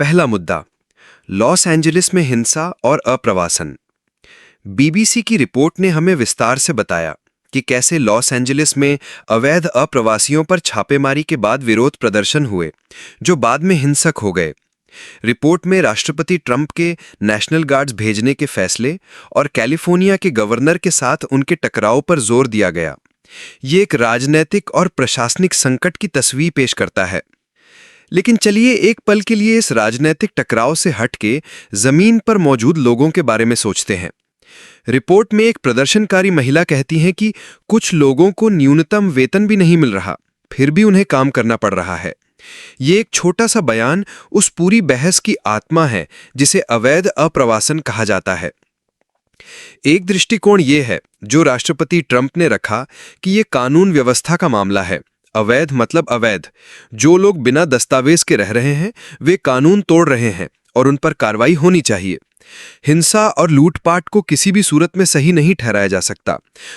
पहला मुद्दा, Los Angeles में हिंसा और अप्रवासन। बीबीसी की रिपोर्ट ने हमें विस्तार से बताया कि कैसे लॉस एंजलिस में अवैध अप्रवासियों पर छापेमारी के बाद विरोध प्रदर्शन हुए, जो बाद में हिंसक हो गए। रिपोर्ट में राष्ट्रपति ट्रंप के नेशनल गार्ड्स भेजने के फैसले और कैलिफोर्निया के गवर्नर के साथ उनके टकराव पर जोर दिया गया। ये एक राजनीतिक और प्रशासनिक संकट की तस्वीर पेश करता है। लेकिन चलिए एक पल के लिए इस राजनीतिक टकराव से हटके जमीन पर मौजूद लोगों के बारे में सोचते हैं। रिपोर्ट में एक प्रदर्शनकारी महिला कहती है कि कुछ लोगों को न्यूनतम वेतन भी नहीं मिल रहा, फिर भी उन्हें काम करना पड़ रहा है। ये एक छोटा सा बयान उस पूरी बहस की आत्मा है जिसे अवैध अप्रवासन कहा जाता है। एक दृष्टिकोण ये है जो राष्ट्रपति ट्रंप ने रखा कि ये कानून व्यवस्था का मामला है। अवैध मतलब अवैध। जो लोग बिना दस्तावेज के रह रहे हैं वे कानून तोड़ रहे हैं और उन पर कार्रवाई होनी चाहिए। हिंसा और लूटपाट को किसी भी सूरत में सही नहीं ठहराया जा सकता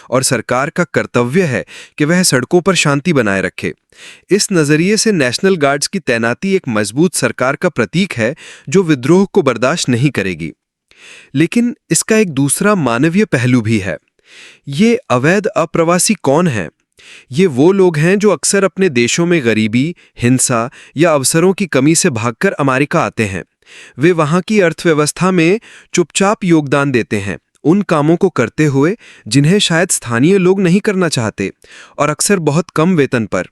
और सरकार का कर्तव्य है कि वह सड़कों पर शांति बनाए रखे। इस नजरिए से नेशनल गार्ड्स की तैनाती एक मजबूत सरकार का प्रतीक है जो विद्रोह को बर्दाश्त नहीं करेगी। लेकिन इसका एक दूसरा मानवीय पहलू भी है। ये अवैध अप्रवासी कौन है? ये वो लोग हैं जो अक्सर अपने देशों में गरीबी, हिंसा या अवसरों की कमी से भागकर अमेरिका आते हैं। वे वहां की अर्थव्यवस्था में चुपचाप योगदान देते हैं, उन कामों को करते हुए जिन्हें शायद स्थानीय लोग नहीं करना चाहते, और अक्सर बहुत कम वेतन पर।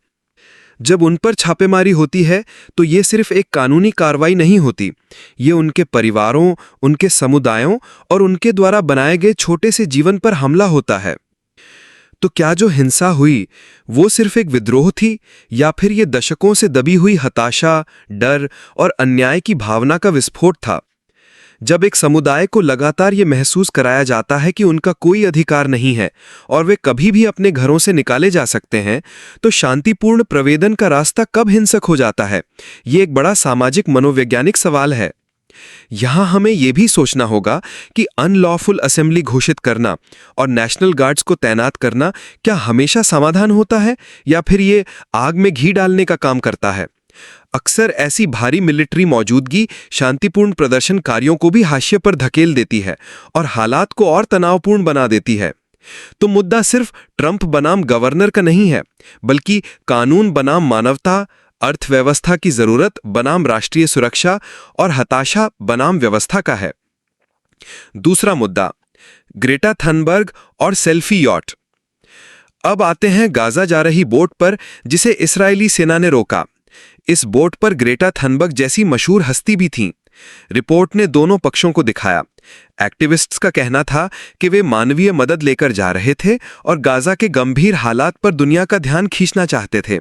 जब उन पर छापेमारी होती है तो ये सिर्फ एक कानूनी कार्रवाई नहीं होती, ये उनके परिवारों, उनके समुदायों और उनके द्वारा बनाए गए छोटे से जीवन पर हमला होता है। तो क्या जो हिंसा हुई वो सिर्फ एक विद्रोह थी या फिर ये दशकों से दबी हुई हताशा, डर और अन्याय की भावना का विस्फोट था? जब एक समुदाय को लगातार ये महसूस कराया जाता है कि उनका कोई अधिकार नहीं है और वे कभी भी अपने घरों से निकाले जा सकते हैं, तो शांतिपूर्ण प्रवेदन का रास्ता कब हिंसक हो जाता है? ये एक बड़ा सामाजिक मनोवैज्ञानिक सवाल है। यहां हमें यह भी सोचना होगा कि अनलॉफुल असेंबली घोषित करना और नेशनल गार्ड्स को तैनात करना क्या हमेशा समाधान होता है या फिर ये आग में घी डालने का काम करता है? अक्सर ऐसी भारी मिलिट्री मौजूदगी शांतिपूर्ण प्रदर्शनकारियों को भी हाशिए पर धकेल देती है और हालात को और तनावपूर्ण बना देती है। तो मुद्दा सिर्फ ट्रंप बनाम गवर्नर का नहीं है, बल्कि कानून बनाम मानवता, अर्थव्यवस्था की जरूरत बनाम राष्ट्रीय सुरक्षा और हताशा बनाम व्यवस्था का है। दूसरा मुद्दा, ग्रेटा थनबर्ग और सेल्फी यॉट। अब आते हैं गाजा जा रही बोट पर जिसे इस्राएली सेना ने रोका। इस बोट पर ग्रेटा थनबर्ग जैसी मशहूर हस्ती भी थीं। रिपोर्ट ने दोनों पक्षों को दिखाया। एक्टिविस्ट्स का कहना था कि वे मानवीय मदद लेकर जा रहे थे और गाजा के गंभीर हालात पर दुनिया का ध्यान खींचना चाहते थे।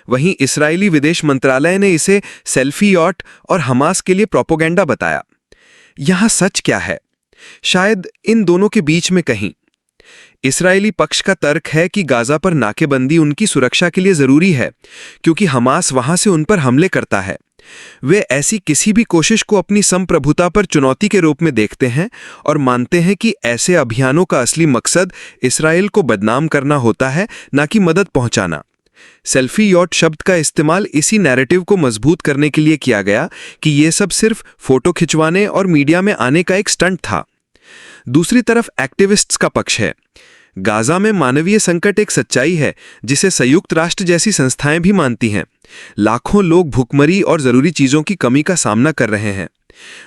वहीं इस्राएली विदेश मंत्रालय ने इसे सेल्फी यॉट और हमास के लिए प्रोपेगेंडा बताया। यहां सच क्या है? शायद इन दोनों के बीच में कहीं। इस्राएली पक्ष का तर्क है कि गाजा पर नाकेबंदी उनकी सुरक्षा के लिए जरूरी है, क्योंकि हमास वहां से उन पर हमले करता है। वे ऐसी किसी भी कोशिश को अपनी संप्रभुता पर चुनौती के रूप में देखते हैं और मानते हैं कि ऐसे अभियानों का असली मकसद इसराइल को बदनाम करना होता है, न कि मदद पहुंचाना। सेल्फी यॉट शब्द का इस्तेमाल इसी नैरेटिव को मजबूत करने के लिए किया गया कि ये सब सिर्फ फोटो खिंचवाने और मीडिया में आने का एक स्टंट था। दूसरी तरफ एक्टिविस्ट्स का पक्ष है। गाजा में मानवीय संकट एक सच्चाई है जिसे संयुक्त राष्ट्र जैसी संस्थाएं भी मानती हैं। लाखों लोग भूखमरी और जरूरी चीजों की कमी का सामना कर रहे हैं।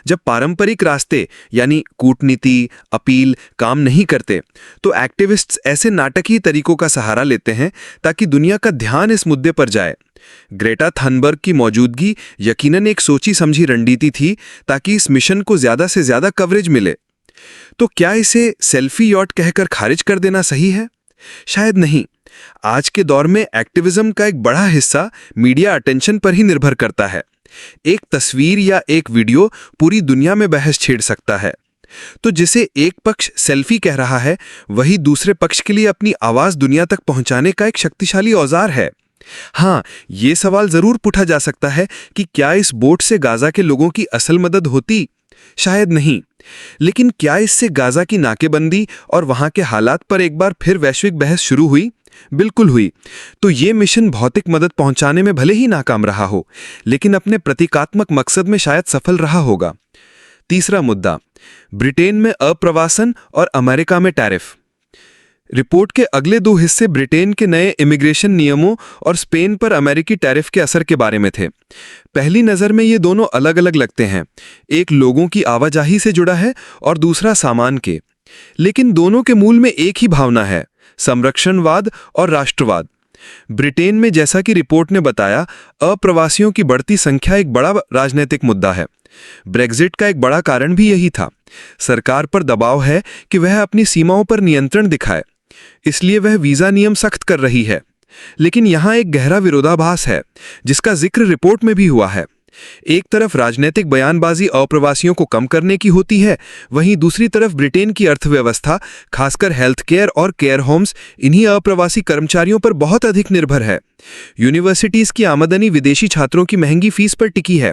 जब पारंपरिक रास्ते यानी कूटनीति, अपील काम नहीं करते, तो एक्टिविस्ट्स ऐसे नाटकीय तरीकों का सहारा लेते हैं ताकि दुनिया का ध्यान इस मुद्दे पर जाए। ग्रेटा थनबर्ग की मौजूदगी यकीनन एक सोची समझी रणनीति थी ताकि इस मिशन को ज्यादा से ज्यादा कवरेज मिले। तो क्या इसे सेल्फी यॉट कहकर खारिज कर देना सही है? शायद नहीं। आज के दौर में एक्टिविज्म का एक बड़ा हिस्सा मीडिया अटेंशन पर ही निर्भर करता है। एक तस्वीर या एक वीडियो पूरी दुनिया में बहस छेड़ सकता है। तो जिसे एक पक्ष सेल्फी कह रहा है, वही दूसरे पक्ष के लिए अपनी आवाज दुनिया तक पहुंचाने का एक शक्तिशाली औजार है। हाँ, ये सवाल जरूर पूछा जा सकता है कि क्या इस बोट से गाजा के लोगों की असल मदद होती? शायद नहीं। लेकिन क्या इससे गाजा की नाकेबंदी और वहां के हालात पर एक बार फिर वैश्विक बहस शुरू हुई? बिल्कुल हुई। तो ये मिशन भौतिक मदद पहुंचाने में भले ही नाकाम रहा हो, लेकिन अपने प्रतीकात्मक मकसद में शायद सफल रहा होगा। तीसरा मुद्दा, ब्रिटेन में अप्रवासन और अमेरिका में टैरिफ। रिपोर्ट के अगले दो हिस्से ब्रिटेन के नए इमिग्रेशन नियमों और स्पेन पर अमेरिकी टैरिफ के असर के बारे में थे। पहली नज़र में ये दोनों अलग अलग लगते हैं, एक लोगों की आवाजाही से जुड़ा है और दूसरा सामान के, लेकिन दोनों के मूल में एक ही भावना है, संरक्षणवाद और राष्ट्रवाद। ब्रिटेन में, जैसा कि रिपोर्ट ने बताया, अप्रवासियों की बढ़ती संख्या एक बड़ा राजनीतिक मुद्दा है। ब्रेक्जिट का एक बड़ा कारण भी यही था। सरकार पर दबाव है कि वह अपनी सीमाओं पर नियंत्रण दिखाए, इसलिए वह वीजा नियम सख्त कर रही है। लेकिन यहां एक गहरा विरोधाभास है, जिसका जिक्र रिपोर्ट में भी हुआ है। एक तरफ राजनीतिक बयानबाजी अप्रवासियों को कम करने की होती है, वहीं दूसरी तरफ ब्रिटेन की अर्थव्यवस्था, खासकर हेल्थ केयर और केयर होम्स, इन्हीं अप्रवासी कर्मचारियों पर बहुत अधिक निर्भर है। यूनिवर्सिटीज की आमदनी विदेशी छात्रों की महंगी फीस पर टिकी है।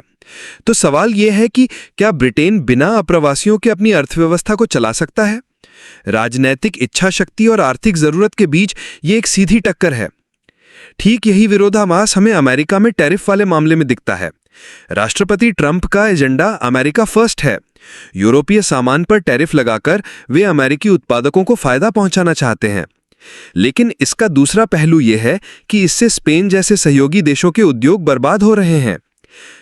तो सवाल यह है कि क्या ब्रिटेन बिना अप्रवासियों के अपनी अर्थव्यवस्था को चला सकता है? राजनैतिक इच्छा शक्ति और आर्थिक जरूरत के बीच ये एक सीधी टक्कर है। ठीक यही विरोधाभास हमें अमेरिका में टैरिफ वाले मामले में दिखता है। राष्ट्रपति ट्रंप का एजेंडा अमेरिका फर्स्ट है। यूरोपीय सामान पर टैरिफ लगाकर वे अमेरिकी उत्पादकों को फायदा पहुंचाना चाहते हैं। लेकिन इसका दूसरा पहलू यह है कि इससे स्पेन जैसे सहयोगी देशों के उद्योग बर्बाद हो रहे हैं।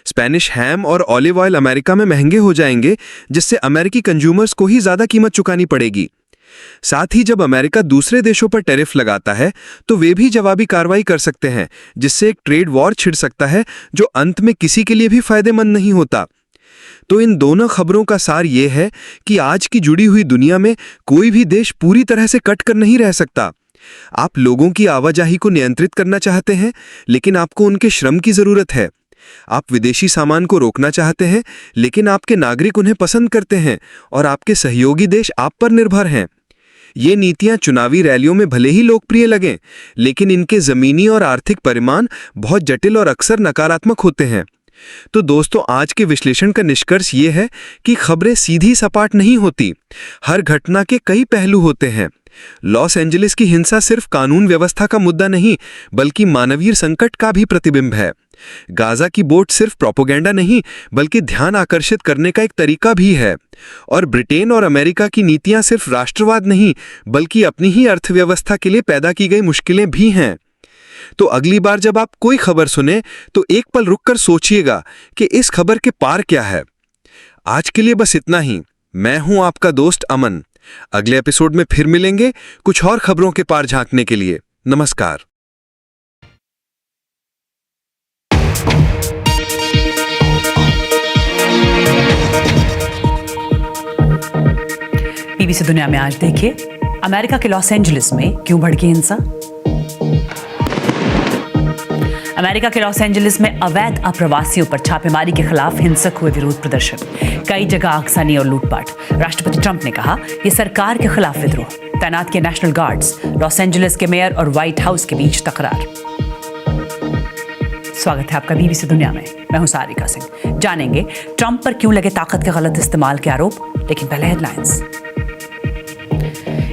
स्पेनिश हैम और ऑलिव ऑयल अमेरिका में महंगे हो जाएंगे, जिससे अमेरिकी कंज्यूमर्स को ही ज्यादा कीमत चुकानी पड़ेगी। साथ ही जब अमेरिका दूसरे देशों पर टैरिफ लगाता है, तो वे भी जवाबी कार्रवाई कर सकते हैं, जिससे एक ट्रेड वॉर छिड़ सकता है, जो अंत में किसी के लिए भी फायदेमंद नहीं होता। तो इन दोनों खबरों का सार यह है कि आज की जुड़ी हुई दुनिया में कोई भी देश पूरी तरह से कट कर नहीं रह सकता। आप लोगों की आवाजाही को नियंत्रित करना चाहते हैं, लेकिन आपको उनके श्रम की जरूरत है। आप विदेशी सामान को रोकना चाहते हैं, लेकिन आपके नागरिक उन्हें पसंद करते हैं और आपके सहयोगी देश आप पर निर्भर हैं। ये नीतियां चुनावी रैलियों में भले ही लोकप्रिय लगें, लेकिन इनके जमीनी और आर्थिक परिमाण बहुत जटिल और अक्सर नकारात्मक होते हैं। तो दोस्तों, आज के विश्लेषण का निष्कर्ष ये है कि खबरें सीधी सपाट नहीं होती। हर घटना के कई पहलू होते हैं। लॉस एंजलिस की हिंसा सिर्फ कानून व्यवस्था का मुद्दा नहीं, बल्कि मानवीय संकट का भी प्रतिबिंब है। गाजा की बोट सिर्फ प्रोपेगेंडा नहीं, बल्कि ध्यान आकर्षित करने का एक तरीका भी है। और ब्रिटेन और अमेरिका की नीतियां सिर्फ राष्ट्रवाद नहीं, बल्कि अपनी ही अर्थव्यवस्था के लिए पैदा की गई मुश्किलें भी हैं। तो अगली बार जब आप कोई खबर सुने, तो एक पल रुककर सोचिएगा कि इस खबर के पार क्या है। आज के लिए बस इतना ही। मैं हूं आपका दोस्त अमन। अगले एपिसोड में फिर मिलेंगे कुछ और खबरों के पार झांकने के लिए। नमस्कार। बीबीसी दुनिया में आज देखिए, अमेरिका के लॉस एंजलिस में क्यों भड़की हिंसा। अमेरिका के लॉस एंजलिस में अवैध अप्रवासियों पर छापेमारी के खिलाफ हिंसक हुए विरोध प्रदर्शन, कई जगह आगजनी और लूटपाट। राष्ट्रपति ट्रंप ने कहा, यह सरकार के खिलाफ विद्रोह। तैनात किए नेशनल गार्ड्स। लॉस एंजलिस के मेयर और व्हाइट हाउस के बीच तकरार। स्वागत है आपका बीबीसी दुनिया में। मैं हूं सारिका सिंह। जानेंगे ट्रंप पर क्यों लगे ताकत के गलत इस्तेमाल के आरोप, लेकिन पहले हेडलाइंस।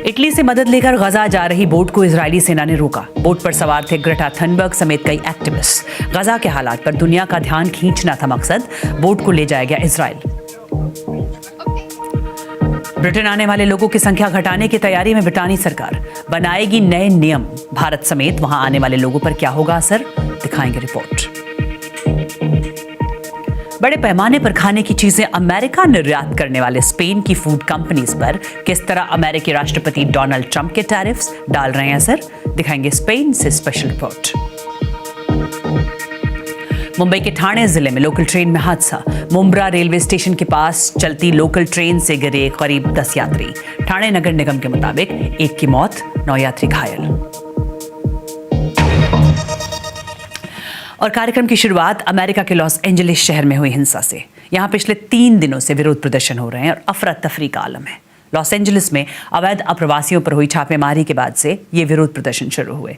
इटली से मदद लेकर गजा जा रही बोट को इजरायली सेना ने रोका। बोट पर सवार थे ग्रेटा थनबर्ग समेत कई एक्टिविस्ट। गजा के हालात पर दुनिया का ध्यान खींचना था मकसद। बोट को ले जाया गया इजराइल। ब्रिटेन आने वाले लोगों की संख्या घटाने की तैयारी में ब्रिटानी सरकार बनाएगी नए नियम। भारत समेत वहां आने वाले लोगों पर क्या होगा असर, दिखाएंगे रिपोर्ट। बड़े पैमाने पर खाने की चीजें अमेरिका निर्यात करने वाले स्पेन की फूड कंपनीज पर किस तरह अमेरिकी राष्ट्रपति डोनाल्ड ट्रंप के टैरिफ्स डाल रहे हैं असर, दिखाएंगे स्पेन से स्पेशल रिपोर्ट। मुंबई के ठाणे जिले में लोकल ट्रेन में हादसा। मुंब्रा रेलवे स्टेशन के पास चलती लोकल ट्रेन से गिरे करीब 10 यात्री। ठाणे नगर निगम के मुताबिक एक की मौत, 9 यात्री घायल। और कार्यक्रम की शुरुआत अमेरिका के लॉस एंजलिस शहर में हुई हिंसा से। यहां पिछले 3 दिनों से विरोध प्रदर्शन हो रहे हैं और अफरा तफरी का आलम है। लॉस एंजलिस में अवैध अप्रवासियों पर हुई छापेमारी के बाद से ये विरोध प्रदर्शन शुरू हुए।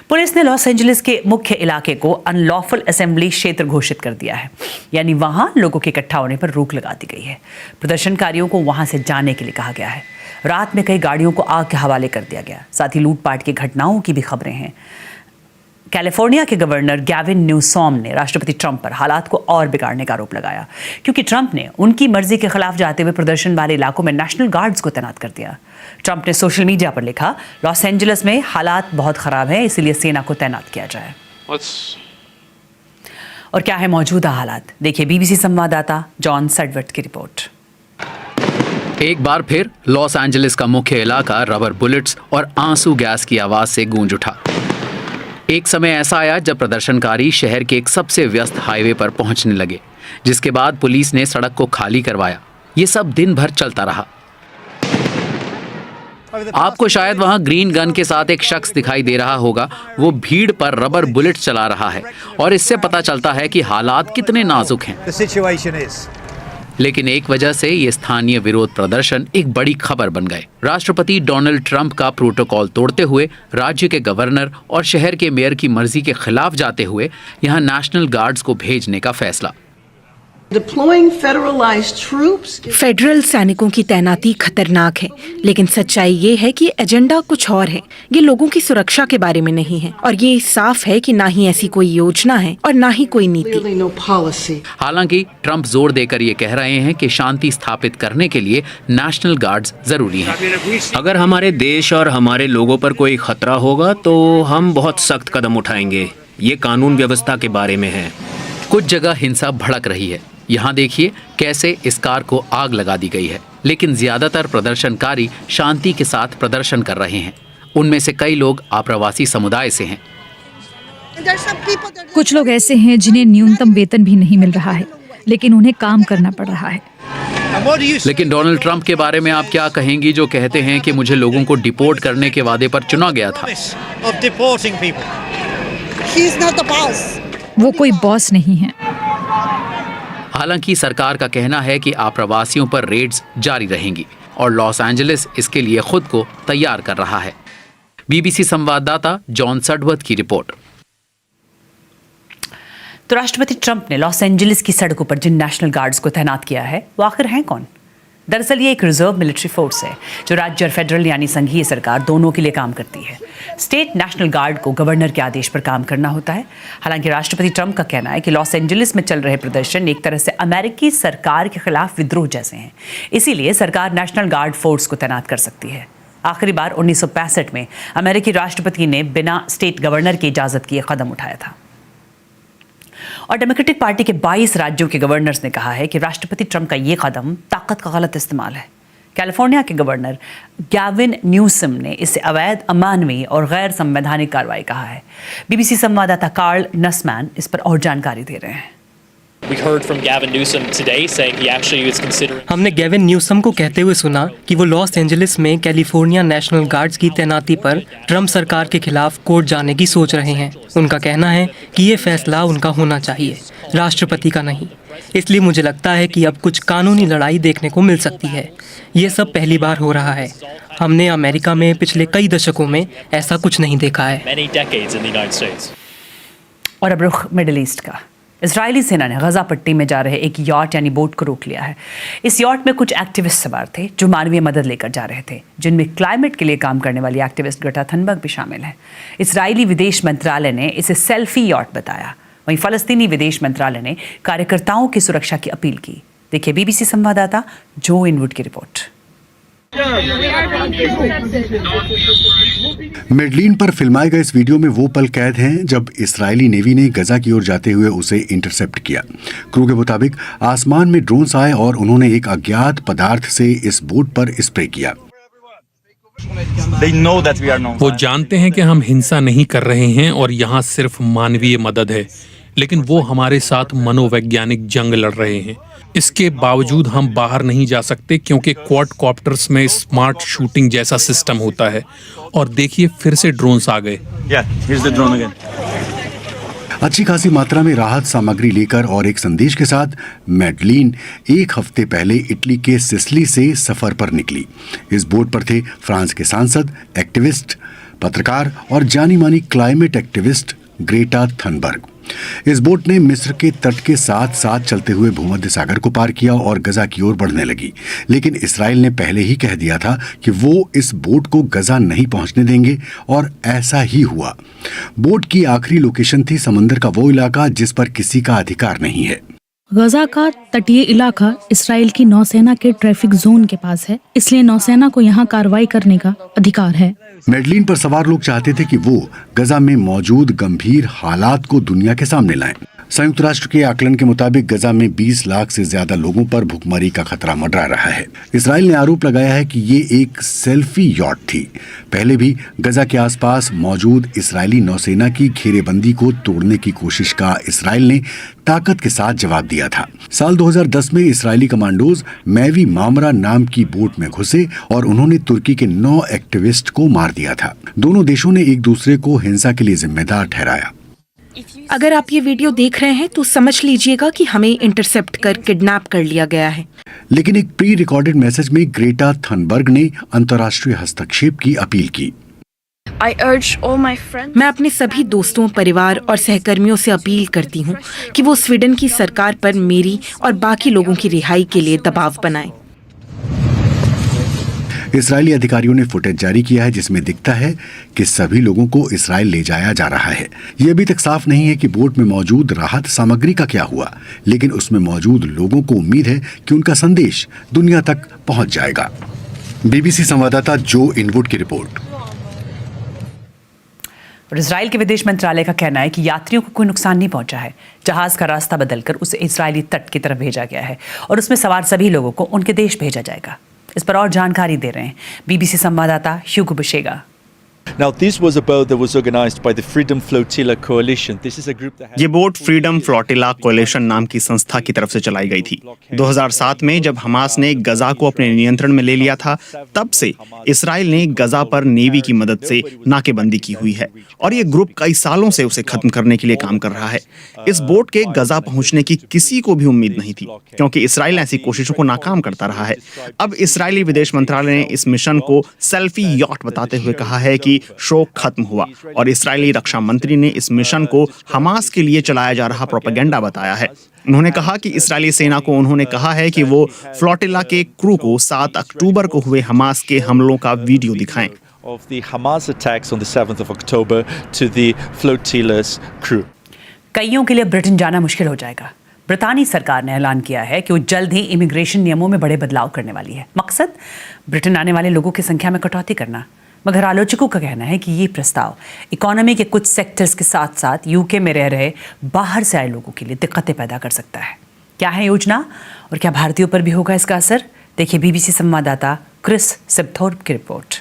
पुलिस ने लॉस एंजलिस के मुख्य इलाके को अनलॉफुल असेंबली क्षेत्र घोषित कर दिया है, यानी वहां लोगों के इकट्ठा होने पर रोक लगा दी गई है। प्रदर्शनकारियों को वहां से जाने के लिए कहा गया है। रात में कई गाड़ियों को आग के हवाले कर दिया गया। साथ ही लूटपाट की घटनाओं की भी खबरें हैं। कैलिफोर्निया के गवर्नर गैविन न्यूसॉम ने राष्ट्रपति ट्रंप पर हालात को और बिगाड़ने का आरोप लगाया, क्योंकि ट्रंप ने उनकी मर्जी के खिलाफ जाते हुए प्रदर्शन वाले इलाकों में नेशनल गार्ड्स को तैनात कर दिया। ट्रंप ने सोशल मीडिया पर लिखा, लॉस एंजलिस में हालात बहुत खराब है, इसलिए सेना को तैनात किया जाए। और क्या है मौजूदा हालात, देखिए बीबीसी संवाददाता जॉन सडवर्थ की रिपोर्ट। एक बार फिर लॉस एंजलिस का मुख्य इलाका रबर बुलेट्स और आंसू गैस की आवाज से गूंज उठा। एक समय ऐसा आया जब प्रदर्शनकारी शहर के एक सबसे व्यस्त हाईवे पर पहुंचने लगे, जिसके बाद पुलिस ने सड़क को खाली करवाया। ये सब दिन भर चलता रहा। आपको शायद वहां ग्रीन गन के साथ एक शख्स दिखाई दे रहा होगा। वो भीड़ पर रबर बुलेट चला रहा है और इससे पता चलता है कि हालात कितने नाजुक हैं। लेकिन एक वजह से ये स्थानीय विरोध प्रदर्शन एक बड़ी खबर बन गए। राष्ट्रपति डोनाल्ड ट्रंप का प्रोटोकॉल तोड़ते हुए राज्य के गवर्नर और शहर के मेयर की मर्जी के खिलाफ जाते हुए यहां नेशनल गार्ड्स को भेजने का फैसला। फेडरल सैनिकों की तैनाती खतरनाक है, लेकिन सच्चाई ये है कि एजेंडा कुछ और है। ये लोगों की सुरक्षा के बारे में नहीं है और ये साफ है कि ना ही ऐसी कोई योजना है और ना ही कोई नीति। हालांकि ट्रंप जोर देकर ये कह रहे हैं कि शांति स्थापित करने के लिए नेशनल गार्ड्स जरूरी हैं। अगर हमारे देश और हमारे लोगों पर कोई खतरा होगा तो हम बहुत सख्त कदम उठाएंगे। ये कानून व्यवस्था के बारे में है। कुछ जगह हिंसा भड़क रही है। यहाँ देखिए कैसे इस कार को आग लगा दी गई है, लेकिन ज्यादातर प्रदर्शनकारी शांति के साथ प्रदर्शन कर रहे हैं। उनमें से कई लोग आप्रवासी समुदाय से हैं। कुछ लोग ऐसे हैं जिन्हें न्यूनतम वेतन भी नहीं मिल रहा है, लेकिन उन्हें काम करना पड़ रहा है। लेकिन डोनाल्ड ट्रंप के बारे में आप क्या कहेंगी, जो कहते हैं कि मुझे लोगों को डिपोर्ट करने के वादे पर चुना गया था? वो कोई बॉस नहीं है। हालांकि सरकार का कहना है कि आप्रवासियों पर रेड्स जारी रहेंगी और लॉस एंजलिस इसके लिए खुद को तैयार कर रहा है। बीबीसी संवाददाता जॉन सडवर्थ की रिपोर्ट। तो राष्ट्रपति ट्रंप ने लॉस एंजलिस की सड़कों पर जिन नेशनल गार्ड्स को तैनात किया है वो आखिर हैं कौन? दरअसल ये एक रिजर्व मिलिट्री फोर्स है जो राज्य और फेडरल यानी संघीय सरकार दोनों के लिए काम करती है। स्टेट नेशनल गार्ड को गवर्नर के आदेश पर काम करना होता है। हालांकि राष्ट्रपति ट्रंप का कहना है कि लॉस एंजलिस में चल रहे प्रदर्शन एक तरह से अमेरिकी सरकार के खिलाफ विद्रोह जैसे हैं, इसीलिए सरकार नेशनल गार्ड फोर्स को तैनात कर सकती है। आखिरी बार 1965 में अमेरिकी राष्ट्रपति ने बिना स्टेट गवर्नर की इजाजत किए कदम उठाया था। और डेमोक्रेटिक पार्टी के 22 राज्यों के गवर्नर्स ने कहा है कि राष्ट्रपति ट्रंप का ये कदम ताकत का गलत इस्तेमाल है। कैलिफोर्निया के गवर्नर गैविन न्यूसम ने इसे अवैध, अमानवीय और गैर संवैधानिक कार्रवाई कहा है। बीबीसी संवाददाता कार्ल नसमैन इस पर और जानकारी दे रहे हैं। हमने गैविन न्यूसम को कहते हुए सुना कि वो लॉस एंजलिस में कैलिफोर्निया नेशनल गार्ड्स की तैनाती पर ट्रंप सरकार के खिलाफ कोर्ट जाने की सोच रहे हैं। उनका कहना है कि ये फैसला उनका होना चाहिए, राष्ट्रपति का नहीं। इसलिए मुझे लगता है कि अब कुछ कानूनी लड़ाई देखने को मिल सकती है। ये सब पहली बार हो रहा है। हमने अमेरिका में पिछले कई दशकों में ऐसा कुछ नहीं देखा है। और अब रुख मिडिल ईस्ट का। इजरायली सेना ने गजा पट्टी में जा रहे एक यॉट यानी बोट को रोक लिया है। इस यॉट में कुछ एक्टिविस्ट सवार थे जो मानवीय मदद लेकर जा रहे थे, जिनमें क्लाइमेट के लिए काम करने वाली एक्टिविस्ट ग्रेटा थनबर्ग भी शामिल है। इजरायली विदेश मंत्रालय ने इसे सेल्फी यॉट बताया। वहीं फलस्तीनी विदेश मंत्रालय ने कार्यकर्ताओं की सुरक्षा की अपील की। देखिए बीबीसी संवाददाता जो इनवुड की रिपोर्ट। मेडलिन पर फिल्माए गए इस वीडियो में वो पल कैद हैं जब इस्राएली नेवी ने गजा की ओर जाते हुए उसे इंटरसेप्ट किया। क्रू के मुताबिक आसमान में ड्रोन्स आए और उन्होंने एक अज्ञात पदार्थ से इस बोट पर स्प्रे किया। वो जानते हैं कि हम हिंसा नहीं कर रहे हैं और यहाँ सिर्फ मानवीय मदद है, लेकिन वो हमारे साथ मनोवैज्ञानिक जंग लड़ रहे हैं। इसके बावजूद हम बाहर नहीं जा सकते क्योंकि क्वाडकॉप्टर्स में स्मार्ट शूटिंग जैसा सिस्टम होता है। और देखिए फिर से ड्रोन्स आ गए। अच्छी खासी मात्रा में राहत सामग्री लेकर और एक संदेश के साथ मैडलीन 1 हफ्ते पहले इटली के सिसिली से सफर पर निकली। इस बोट पर थे फ्रांस के सांसद, एक्टिविस्ट, पत्रकार और जानी मानी क्लाइमेट एक्टिविस्ट ग्रेटा थनबर्ग। इस बोट ने मिस्र के तट के साथ साथ चलते हुए भूमध्य सागर को पार किया और गजा की ओर बढ़ने लगी, लेकिन इसराइल ने पहले ही कह दिया था कि वो इस बोट को गजा नहीं पहुंचने देंगे और ऐसा ही हुआ। बोट की आखिरी लोकेशन थी समंदर का वो इलाका जिस पर किसी का अधिकार नहीं है। गजा का तटीय इलाका इसराइल की नौसेना के ट्रैफिक जोन के पास है, इसलिए नौसेना को यहाँ कार्रवाई करने का अधिकार है। मैडलीन पर सवार लोग चाहते थे कि वो गजा में मौजूद गंभीर हालात को दुनिया के सामने लाएं। संयुक्त राष्ट्र के आकलन के मुताबिक गजा में 20 लाख से ज्यादा लोगों पर भुखमरी का खतरा मंडरा रहा है। इसराइल ने आरोप लगाया है कि ये एक सेल्फी यॉट थी। पहले भी गजा के आसपास मौजूद इसराइली नौसेना की घेरेबंदी को तोड़ने की कोशिश का इसराइल ने ताकत के साथ जवाब दिया था। साल 2010 में इसराइली कमांडोज मैवी मामरा नाम की बोट में घुसे और उन्होंने तुर्की के 9 एक्टिविस्ट को मार दिया था। दोनों देशों ने एक दूसरे को हिंसा के लिए जिम्मेदार ठहराया। अगर आप ये वीडियो देख रहे हैं तो समझ लीजिएगा कि हमें इंटरसेप्ट कर किडनैप कर लिया गया है। लेकिन एक प्री रिकॉर्डेड मैसेज में ग्रेटा थनबर्ग ने अंतर्राष्ट्रीय हस्तक्षेप की अपील की। मैं अपने सभी दोस्तों, परिवार और सहकर्मियों से अपील करती हूँ कि वो स्वीडन की सरकार पर मेरी और बाकी लोगों की रिहाई के लिए दबाव बनाएं। इसराइली अधिकारियों ने फुटेज जारी किया है जिसमें दिखता है कि सभी लोगों को इसराइल ले जाया जा रहा है। ये अभी तक साफ नहीं है कि बोट में मौजूद राहत सामग्री का क्या हुआ, लेकिन उसमें मौजूद लोगों को उम्मीद है कि उनका संदेश दुनिया तक पहुंच जाएगा। बीबीसी संवाददाता जो इनवुड की रिपोर्ट। और इजराइल के विदेश मंत्रालय का कहना है कि यात्रियों को कोई नुकसान नहीं पहुंचा है। जहाज का रास्ता बदलकर उसे इजरायली तट की तरफ भेजा गया है और उसमें सवार सभी लोगों को उनके देश भेजा जाएगा। इस पर और जानकारी दे रहे हैं बीबीसी संवाददाता ह्यूगो बुशेगा। Now, this was a boat that was organized by the Freedom Flotilla Coalition. This is a group that ये बोट फ्रीडम फ्लोटिला कोalition नाम की संस्था की तरफ से चलाई गई थी। 2007 में जब हमास ने गजा को अपने नियंत्रण में ले लिया था, तब से इसराइल ने गजा पर नेवी की मदद से नाकेबंदी की हुई है और ये ग्रुप कई सालों से उसे खत्म करने के लिए काम कर रहा है। इस बोट के गजा पहुंचने की किसी को भी उम्मीद नहीं थी, क्योंकि इसराइल ऐसी कोशिशों को नाकाम करता रहा है। अब इसराइली विदेश मंत्रालय ने इस मिशन को सेल्फी यॉट बताते हुए कहा है कि शो खत्म हुआ और इसराइली रक्षा मंत्री ने इस मिशन को हमास के लिए चलाया जा रहा प्रोपेगेंडा बताया है। उन्होंने कहा कि इसराइली सेना को उन्होंने कहा है कि वो फ्लोटिला के क्रू को 7 अक्टूबर को हुए हमास के हमलों का वीडियो दिखाएं। of the Hamas attacks on the 7th of October to the flotilla's crew. कईयों के लिए ब्रिटेन जाना मुश्किल हो जाएगा। ब्रितानी सरकार ने ऐलान किया है कि वो जल्द ही इमिग्रेशन नियमों में बड़े बदलाव करने वाली है। मकसद ब्रिटेन आने वाले लोगों की संख्या में कटौती करना। मगर आलोचकों का कहना है कि ये प्रस्ताव इकोनॉमी के कुछ सेक्टर्स के साथ साथ यूके में रह रहे बाहर से आए लोगों के लिए दिक्कतें पैदा कर सकता है। क्या है योजना और क्या भारतीयों पर भी होगा इसका असर? देखिए बीबीसी संवाददाता क्रिस सिपथोर्प की रिपोर्ट।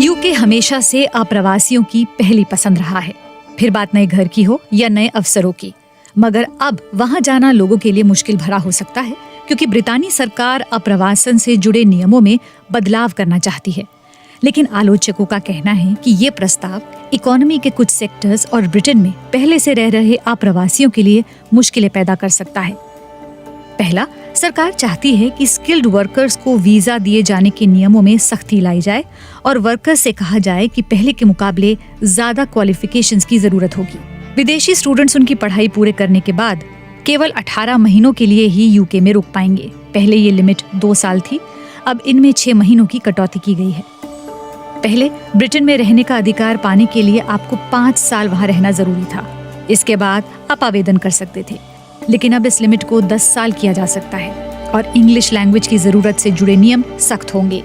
यूके हमेशा से अप्रवासियों की पहली पसंद रहा है, फिर बात नए घर की हो या नए अवसरों की। मगर अब वहां जाना लोगों के लिए मुश्किल भरा हो सकता है, क्योंकि ब्रितानी सरकार अप्रवासन से जुड़े नियमों में बदलाव करना चाहती है। लेकिन आलोचकों का कहना है कि ये प्रस्ताव इकोनॉमी के कुछ सेक्टर्स और ब्रिटेन में पहले से रह रहे अप्रवासियों के लिए मुश्किलें पैदा कर सकता है। पहला, सरकार चाहती है कि स्किल्ड वर्कर्स को वीजा दिए जाने के नियमों में सख्ती लाई जाए और वर्कर्स से कहा जाए कि पहले के मुकाबले ज्यादा क्वालिफिकेशंस की जरूरत होगी। विदेशी स्टूडेंट्स उनकी पढ़ाई पूरे करने के बाद केवल 18 महीनों के लिए ही यूके में रुक पाएंगे। पहले ये लिमिट 2 साल थी, अब इनमें 6 महीनों की कटौती की गई है। पहले ब्रिटेन में रहने का अधिकार पाने के लिए आपको 5 साल वहां रहना जरूरी था। इसके बाद आप आवेदन कर सकते थे, लेकिन अब इस लिमिट को 10 साल किया जा सकता है और इंग्लिश लैंग्वेज की जरूरत से जुड़े नियम सख्त होंगे।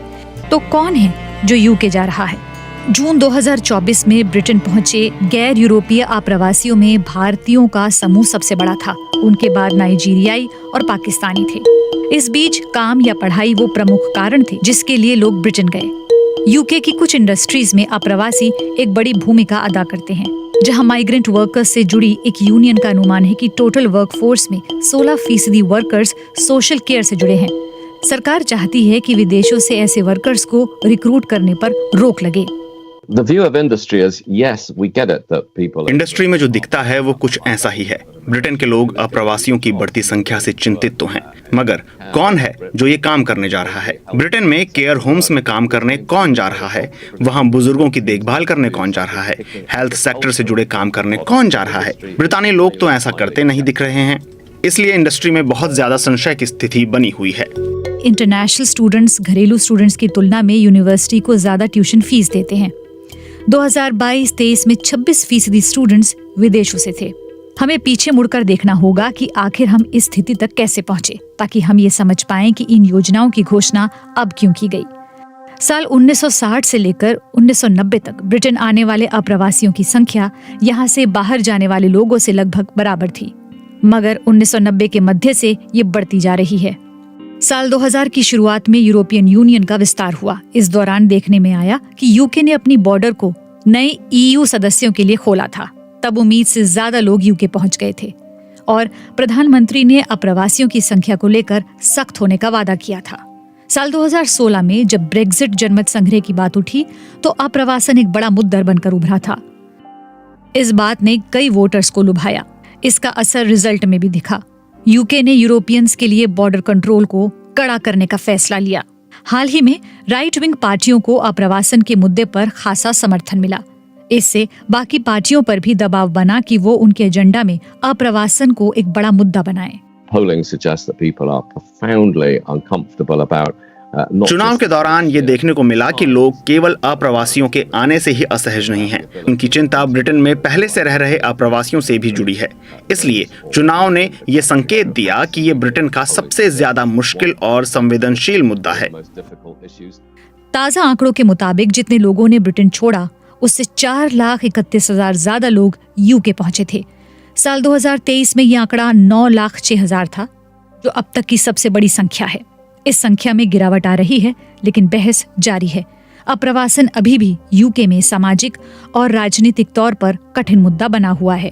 तो कौन है जो यूके जा रहा है? जून 2024 में ब्रिटेन पहुंचे गैर यूरोपीय अप्रवासियों में भारतीयों का समूह सबसे बड़ा था। उनके बाद नाइजीरियाई और पाकिस्तानी थे। इस बीच काम या पढ़ाई वो प्रमुख कारण थे जिसके लिए लोग ब्रिटेन गए। यूके की कुछ इंडस्ट्रीज में अप्रवासी एक बड़ी भूमिका अदा करते हैं। जहां माइग्रेंट वर्कर्स से जुड़ी एक यूनियन का अनुमान है कि टोटल वर्कफोर्स में 16% वर्कर्स सोशल केयर से जुड़े हैं। सरकार चाहती है कि विदेशों से ऐसे वर्कर्स को रिक्रूट करने पर रोक लगे। इंडस्ट्री में जो दिखता है वो कुछ ऐसा ही है। ब्रिटेन के लोग अप्रवासियों की बढ़ती संख्या से चिंतित तो हैं, मगर कौन है जो ये काम करने जा रहा है? ब्रिटेन में केयर होम्स में काम करने कौन जा रहा है? वहाँ बुजुर्गों की देखभाल करने कौन जा रहा है? हेल्थ सेक्टर से जुड़े काम करने कौन जा रहा है? ब्रितानी लोग तो ऐसा करते नहीं दिख रहे हैं। इसलिए इंडस्ट्री में बहुत ज्यादा संशय की स्थिति बनी हुई है। इंटरनेशनल स्टूडेंट्स घरेलू स्टूडेंट्स की तुलना में यूनिवर्सिटी को ज्यादा ट्यूशन फीस देते हैं। 2022-23 में 26% स्टूडेंट्स विदेशों से थे। हमें पीछे मुड़कर देखना होगा कि आखिर हम इस स्थिति तक कैसे पहुंचे, ताकि हम ये समझ पाएं कि इन योजनाओं की घोषणा अब क्यों की गई। साल 1960 से लेकर 1990 तक ब्रिटेन आने वाले अप्रवासियों की संख्या यहाँ से बाहर जाने वाले लोगों से लगभग बराबर थी, मगर 1990 के मध्य से ये बढ़ती जा रही है। साल 2000 की शुरुआत में यूरोपियन यूनियन का विस्तार हुआ। इस दौरान देखने में आया कि यूके ने अपनी बॉर्डर को नए EU सदस्यों के लिए खोला था। तब उम्मीद से ज्यादा लोग यूके पहुंच गए थे और प्रधानमंत्री ने अप्रवासियों की संख्या को लेकर सख्त होने का वादा किया था। साल 2016 में जब ब्रेक्जिट जनमत संग्रह की बात उठी तो अप्रवासन एक बड़ा मुद्दा बनकर उभरा था। इस बात ने कई वोटर्स को लुभाया। इसका असर रिजल्ट में भी दिखा। यूके ने यूरोपियंस के लिए बॉर्डर कंट्रोल को कड़ा करने का फैसला लिया। हाल ही में राइट विंग पार्टियों को अप्रवासन के मुद्दे पर खासा समर्थन मिला। इससे बाकी पार्टियों पर भी दबाव बना कि वो उनके एजेंडा में अप्रवासन को एक बड़ा मुद्दा बनाएं। चुनाव के दौरान ये देखने को मिला कि लोग केवल अप्रवासियों के आने से ही असहज नहीं हैं। उनकी चिंता ब्रिटेन में पहले से रह रहे अप्रवासियों से भी जुड़ी है। इसलिए चुनाव ने ये संकेत दिया कि ये ब्रिटेन का सबसे ज्यादा मुश्किल और संवेदनशील मुद्दा है। ताजा आंकड़ों के मुताबिक जितने लोगों ने ब्रिटेन छोड़ा, उससे 4,31,000 ज्यादा लोग यूके पहुंचे थे। साल 2023 में यह आंकड़ा 9,06,000 था, जो अब तक की सबसे बड़ी संख्या है। इस संख्या में गिरावट आ रही है, लेकिन बहस जारी है। अप्रवासन अभी भी यूके में सामाजिक और राजनीतिक तौर पर कठिन मुद्दा बना हुआ है।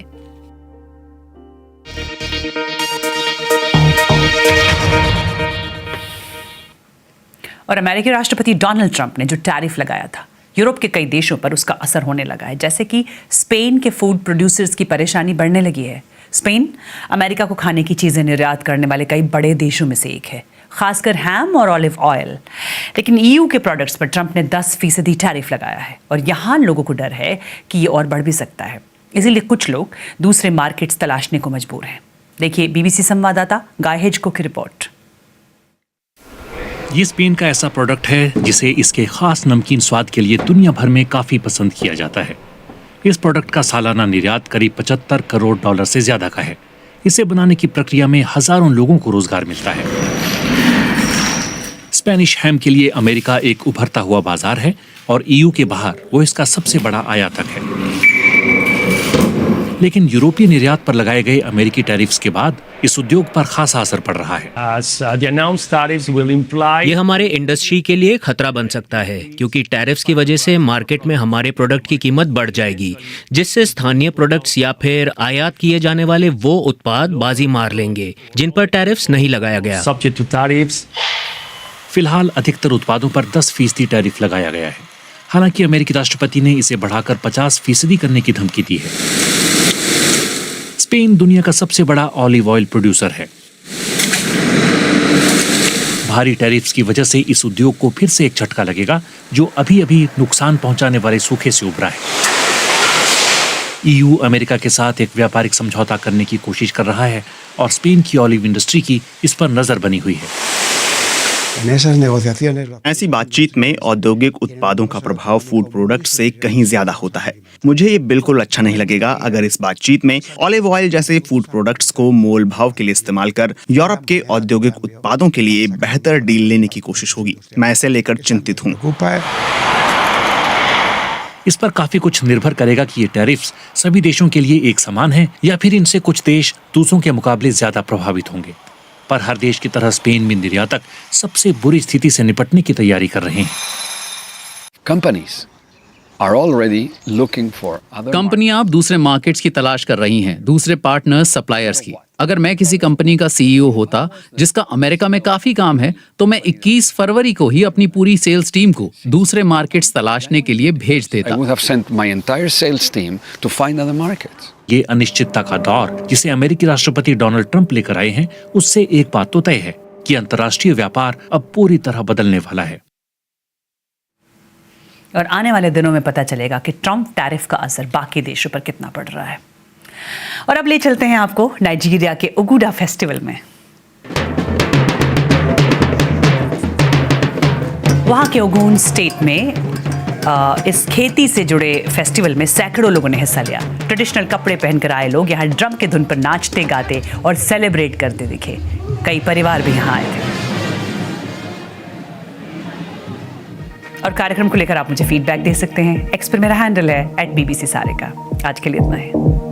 और अमेरिकी राष्ट्रपति डोनाल्ड ट्रंप ने जो टैरिफ लगाया था, यूरोप के कई देशों पर उसका असर होने लगा है। जैसे कि स्पेन के फूड प्रोड्यूसर्स की परेशानी बढ़ने लगी है। स्पेन अमेरिका को खाने की चीजें निर्यात करने वाले कई बड़े देशों में से एक है, खासकर हैम और ऑलिव ऑयल। लेकिन EU के प्रोडक्ट्स पर ट्रंप ने 10% टैरिफ लगाया है और यहाँ लोगों को डर है कि ये और बढ़ भी सकता है। इसीलिए कुछ लोग दूसरे मार्केट्स तलाशने को मजबूर हैं। देखिए BBC संवाददाता गाय हेजको की रिपोर्ट। ये स्पेन का ऐसा प्रोडक्ट है जिसे इसके खास नमकीन स्वाद के लिए दुनिया भर में काफी पसंद किया जाता है। इस प्रोडक्ट का सालाना निर्यात करीब $75 करोड़ से ज्यादा का है। इसे बनाने की प्रक्रिया में हजारों लोगों को रोजगार मिलता है। स्पेनिश हैम के लिए अमेरिका एक उभरता हुआ बाजार है और EU के बाहर वो इसका सबसे बड़ा आयातक है। लेकिन यूरोपीय निर्यात पर लगाए गए अमेरिकी टैरिफ्स के बाद इस उद्योग पर खासा असर पड़ रहा है। ये हमारे इंडस्ट्री के लिए खतरा बन सकता है, क्योंकि टैरिफ्स की वजह से मार्केट में हमारे प्रोडक्ट की कीमत बढ़ जाएगी, जिससे स्थानीय प्रोडक्ट्स या फिर आयात किए जाने वाले वो उत्पाद बाजी मार लेंगे जिन पर टैरिफ्स नहीं लगाया गया। फिलहाल अधिकतर उत्पादों पर 10% टैरिफ लगाया गया है। हालांकि अमेरिकी राष्ट्रपति ने इसे बढ़ाकर 50% करने की धमकी दी है। स्पेन दुनिया का सबसे बड़ा ऑलिव ऑयल प्रोड्यूसर है। भारी टैरिफ्स की वजह से इस उद्योग को फिर से एक झटका लगेगा, जो अभी अभी नुकसान पहुंचाने वाले सूखे से उभरा है। EU अमेरिका के साथ एक व्यापारिक समझौता करने की कोशिश कर रहा है और स्पेन की ऑलिव इंडस्ट्री की इस पर नजर बनी हुई है। ऐसी बातचीत में औद्योगिक उत्पादों का प्रभाव फूड प्रोडक्ट से कहीं ज्यादा होता है। मुझे ये बिल्कुल अच्छा नहीं लगेगा अगर इस बातचीत में ऑलिव ऑयल जैसे फूड प्रोडक्ट्स को मोल भाव के लिए इस्तेमाल कर यूरोप के औद्योगिक उत्पादों के लिए बेहतर डील लेने की कोशिश होगी। मैं इसे लेकर चिंतित हूँ। इस पर काफी कुछ निर्भर करेगा कि ये टैरिफ्स सभी देशों के लिए एक समान है या फिर इनसे कुछ देश दूसरों के मुकाबले ज्यादा प्रभावित होंगे। पर हर देश की तरह स्पेन में निर्यातक सबसे बुरी स्थिति से निपटने की तैयारी कर रहे हैं। कंपनियां अब दूसरे मार्केट्स की तलाश कर रही हैं, दूसरे पार्टनर्स, सप्लायर्स की। अगर मैं किसी कंपनी का सीईओ होता जिसका अमेरिका में काफी काम है, तो मैं 21 फरवरी को ही अपनी पूरी सेल्स टीम को दूसरे मार्केट्स तलाशने के लिए भेज देता। ये अनिश्चितता का दौर जिसे अमेरिकी राष्ट्रपति डोनाल्ड ट्रंप लेकर आए हैं, उससे एक बात तो तय है कि अंतर्राष्ट्रीय व्यापार अब पूरी तरह बदलने वाला है। और आने वाले दिनों में पता चलेगा कि ट्रंप टैरिफ का असर बाकी देशों पर कितना पड़ रहा है। और अब ले चलते हैं आपको नाइजीरिया के ओगुडा फेस्टिवल में। वहां के ओगुन स्टेट में इस खेती से जुड़े फेस्टिवल में सैकड़ों लोगों ने हिस्सा लिया। ट्रेडिशनल कपड़े पहनकर आए लोग यहाँ ड्रम के धुन पर नाचते गाते और सेलिब्रेट करते दिखे। कई परिवार भी यहाँ आए थे। और कार्यक्रम को लेकर आप मुझे फीडबैक दे सकते हैं। एक्स पर मेरा हैंडल है @BBC सारिका। आज के लिए इतना है।